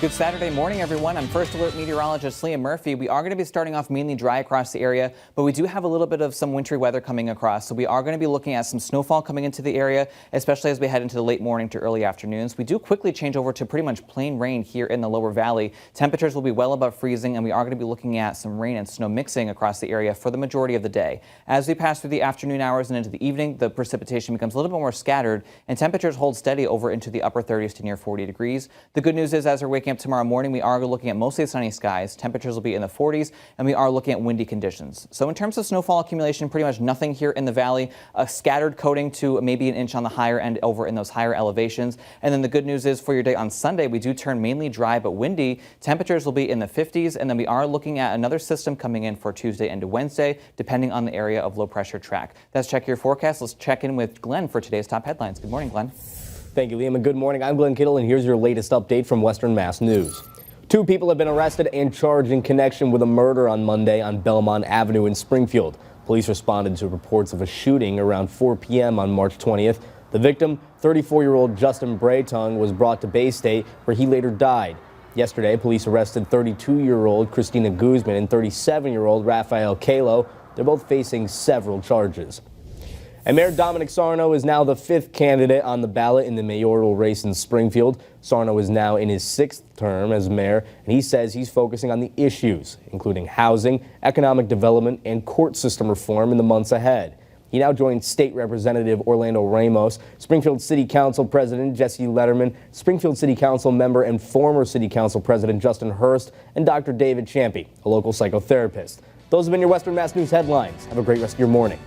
Good Saturday morning, everyone. I'm First Alert meteorologist Liam Murphy. We are going to be starting off mainly dry across the area, but we do have a little bit of some wintry weather coming across. So we are going to be looking at some snowfall coming into the area, especially as we head into the late morning to early afternoons. We do quickly change over to pretty much plain rain here in the lower valley. Temperatures will be well above freezing, and we are going to be looking at some rain and snow mixing across the area for the majority of the day. As we pass through the afternoon hours and into the evening, the precipitation becomes a little bit more scattered, and temperatures hold steady over into the upper 30s to near 40 degrees. The good news is, as we're waking up tomorrow morning, we are looking at mostly sunny skies. Temperatures will be in the 40s, and we are looking at windy conditions. So in terms of snowfall accumulation, pretty much nothing here in the valley. A scattered coating to maybe an inch on the higher end over in those higher elevations. And then the good news is for your day on Sunday, we do turn mainly dry but windy. Temperatures will be in the 50s, and then we are looking at another system coming in for Tuesday into Wednesday, depending on the area of low pressure track. That's Check Your Forecast. Let's check in with Glenn for today's top headlines. Good morning, Glenn. Thank you, Liam, and good morning. I'm Glenn Kittle, and here's your latest update from Western Mass News. 2 people have been arrested and charged in connection with a murder on Monday on Belmont Avenue in Springfield. Police responded to reports of a shooting around 4 p.m. on March 20th. The victim, 34-year-old Justin Braytung, was brought to Bay State, where he later died. Yesterday, police arrested 32-year-old Christina Guzman and 37-year-old Rafael Calo. They're both facing several charges. And Mayor Dominic Sarno is now the 5th candidate on the ballot in the mayoral race in Springfield. Sarno is now in his 6th term as mayor, and he says he's focusing on the issues, including housing, economic development, and court system reform in the months ahead. He now joins State Representative Orlando Ramos, Springfield City Council President Jesse Letterman, Springfield City Council member and former City Council President Justin Hurst, and Dr. David Champy, a local psychotherapist. Those have been your Western Mass News headlines. Have a great rest of your morning.